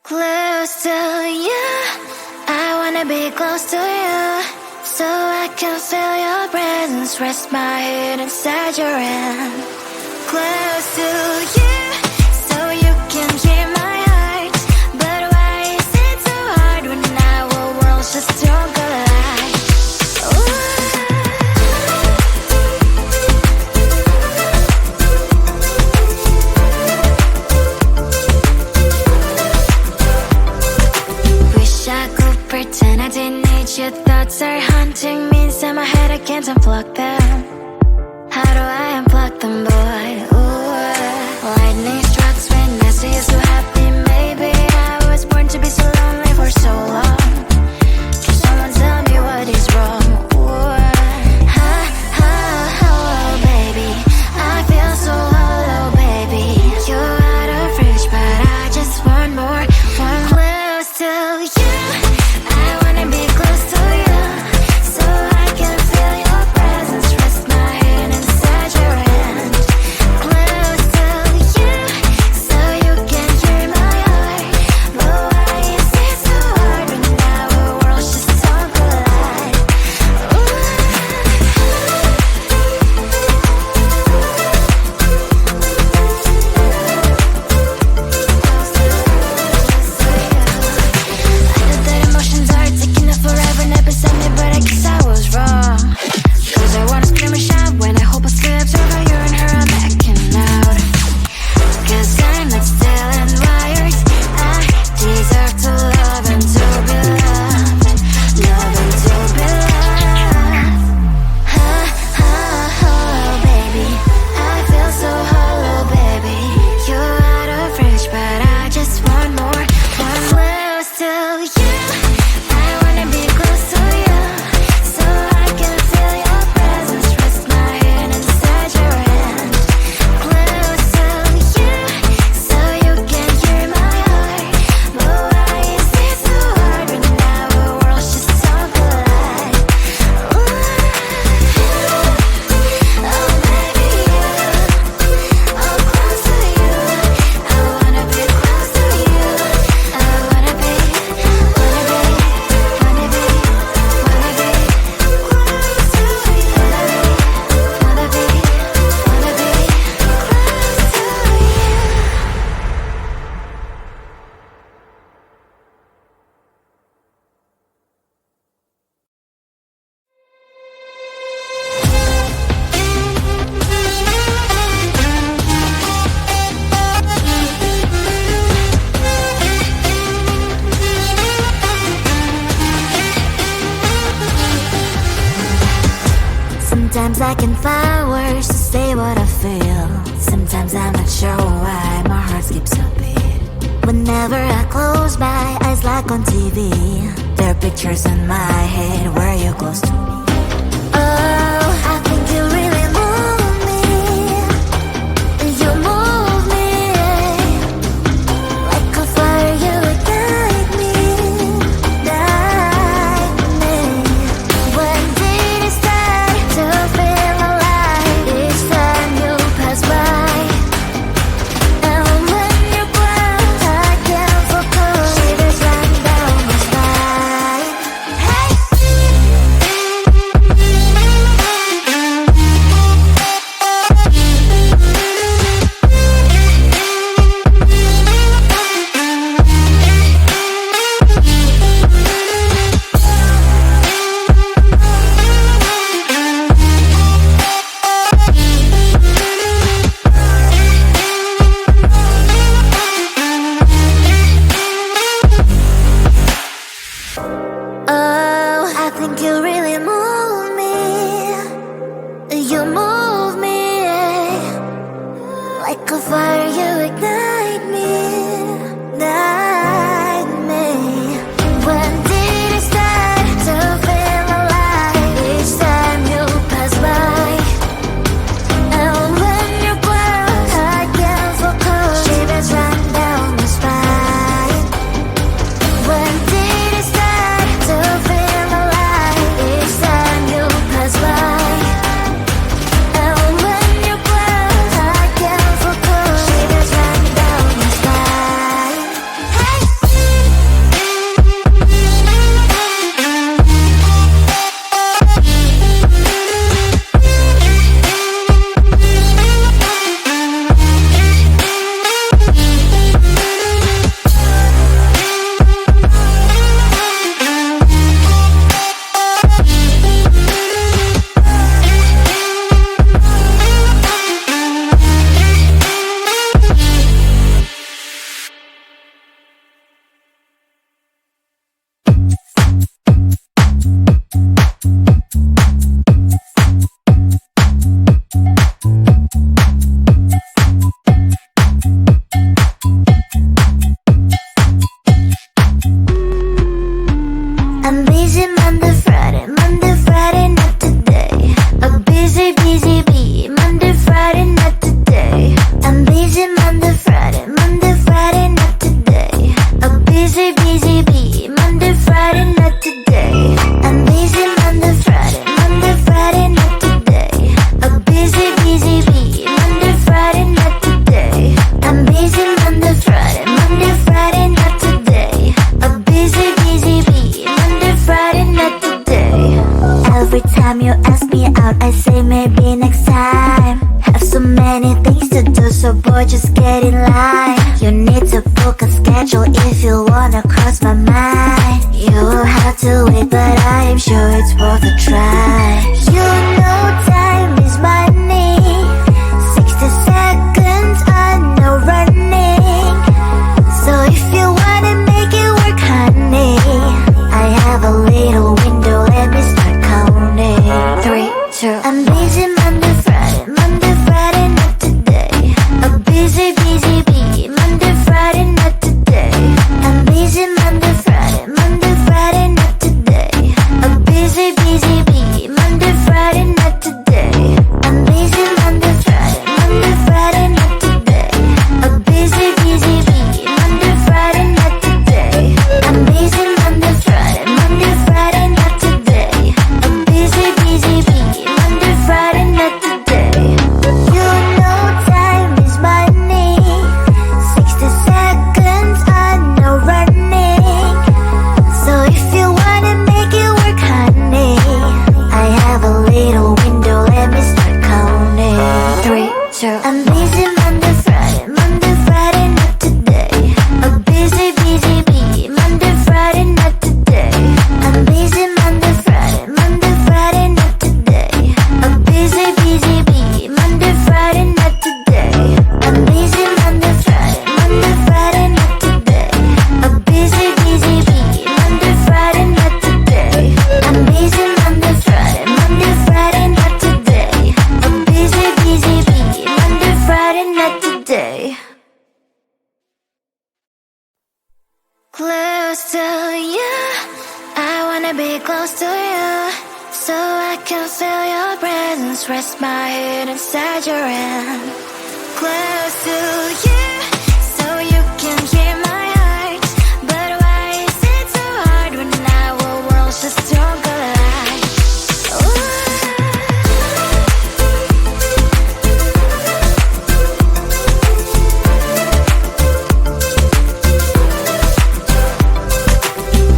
Close to you, I wanna be close to you, so I can feel your presence, rest my head inside your hand. Close to you, so you can hear my heart, but why is it so hard when our worlds just don't collide? Pretend I didn't need your thoughts are haunting me inside my head, I can't unplug them. How do I unplug them, boy? Ooh, lightning strikes when I see you so happy. Maybe I was born to be so lonely for so long. Can someone tell me what is wrong? Ooh, ha, ha, hello, baby. I feel so hollow, baby. You're out of reach, but I just want more, one close to you. Sometimes I can find words to say what I feel. Sometimes I'm not sure why my heart skips a beat. Whenever I close my eyes like on TV, there are pictures in my head where you're close to me. Oh, I think you really move me. You move me like a fire, you would guide me, guide me. When did it start to feel alive? Each time you pass by, and when you glance, I can't focus. Shivers run down my spine. Hey. I say maybe next time. Have so many things to do, so boy, just get in line. You need to book a schedule if you wanna cross my mind. You will have to wait, but I am sure it's worth a try. You know time is money. 60 seconds, I know running. So if you wanna make it work, honey, I have a little window, let me start counting. 3, 2, I'm busy Monday, Friday, not today. A busy, busy bee, Monday, Friday, not today. I'm busy Monday, Friday, not today. A busy, busy bee, Monday, Friday, not today. I'm busy Monday, Friday, not today. A busy, busy bee, Monday, Friday, not today. I'm busy Monday, Friday, not today. A busy, busy bee, Monday, Friday, not today. You know time is money. 60 seconds, I know running. So if you wanna make it work, honey, I have a little window, let me start counting. 3, 2, I'm busy Monday, Friday, not today. A busy, busy bee, Monday, Friday, not today. I'm busy Monday, Friday, not today. A busy, busy bee, Monday, Friday, not today. I'm busy Monday, Friday, not today. A busy, busy bee, Monday, Friday, not today. I'm busy Monday, Friday, not today. A busy, busy bee, Monday, Friday, not today. Close to you, I wanna be close to you, so I can feel your presence, rest my head inside your hand. Close to you, so you can hear my heart. But why is it so hard when our worlds just don't collide? Ooh.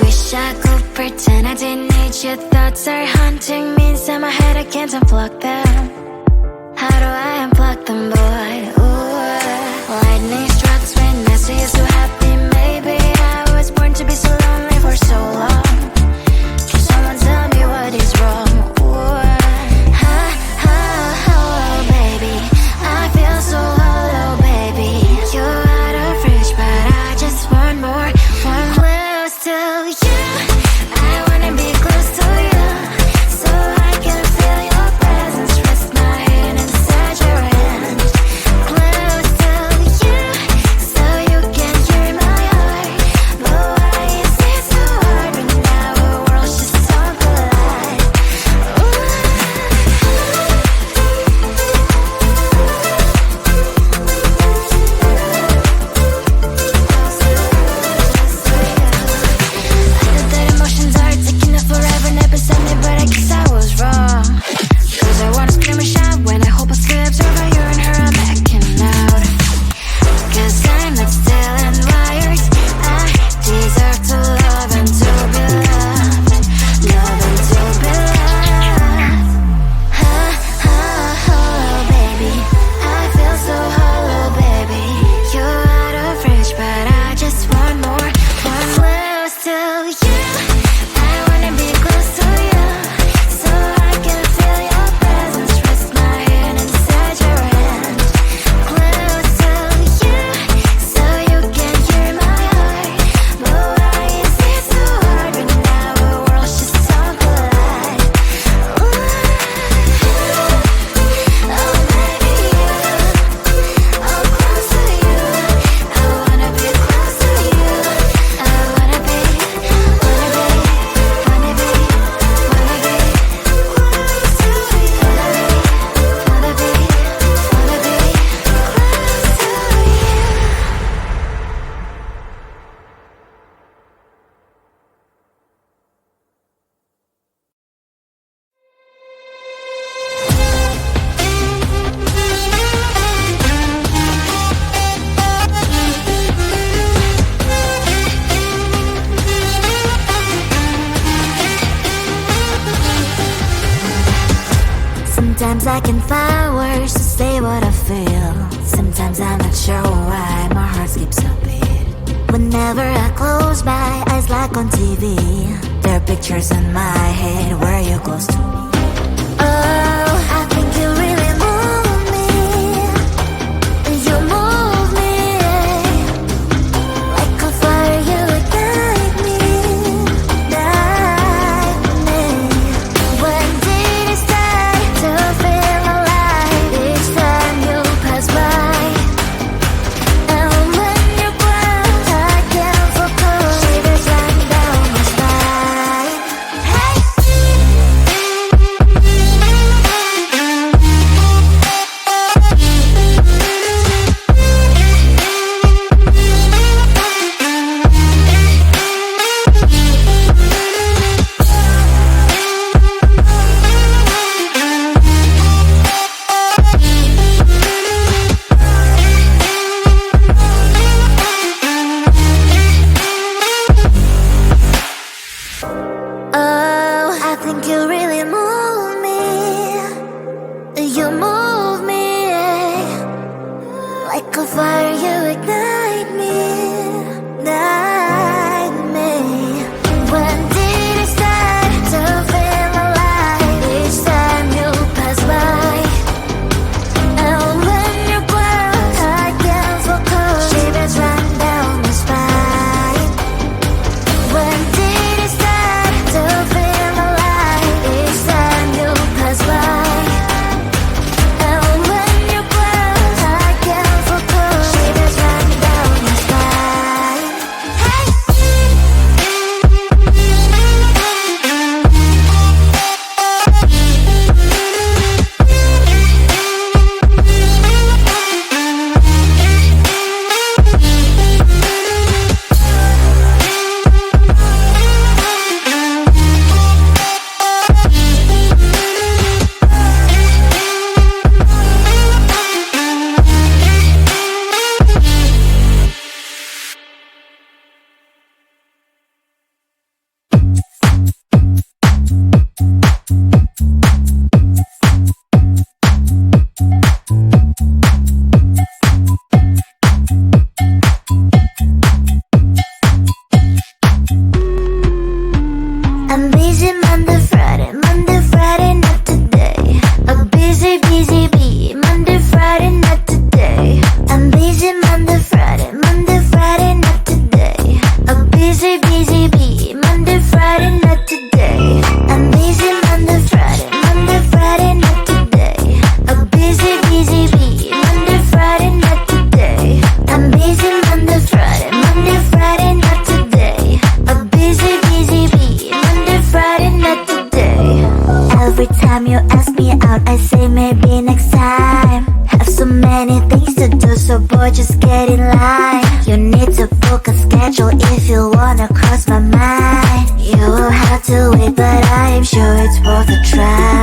Wish I could pretend I didn't need your thoughts are haunting me inside my head, I can't unplug them. How do I unplug them, boy? Ooh, lightning strikes when I see you so happy. Maybe I was born to be so lonely for so long. Can someone tell me what is wrong? Ooh, ha, ha, hello, baby. I feel so hollow, baby. You're out of reach, but I just want more. One close to you, I wanna be close to you, so I can feel your presence, rest my head inside your hand. Sometimes I can find words to say what I feel. Sometimes I'm not sure why my heart skips a beat. Whenever I close my eyes like on TV, there are pictures in my head where you're close to me. Oh, I think you really move me. You move me like a fire, you ignite me, ignite me. When did it start to feel alive? Each time you pass by, and when you close, I can't focus. Shivers run down my spine. Hey. Oh, I think you really move me. You move me like a fire, you ignite me, ignite me. When did it start to feel alive? Each time you pass by, and when you close, I can't focus. Shivers run down my spine. When did it start to feel alive? Each time you pass by, and when you close, I can't focus. Shivers run down my spine. Hey. I'm busy Monday, Friday, not today. A busy, busy bee. Monday, Friday, not today. I'm busy Monday, Friday, not today. A busy, busy bee. Monday, Friday, not today. I'm busy Monday, Friday, not today. A busy, busy bee. Monday, Friday, not today. I'm busy Monday, Friday, not today. A busy, busy bee. Monday, Friday, not today. Every time you ask me out, I say maybe next time. Have so many things to do, so boy, just get in line. You need to book a schedule if you wanna cross my mind. You will have to wait, but I am sure it's worth a try.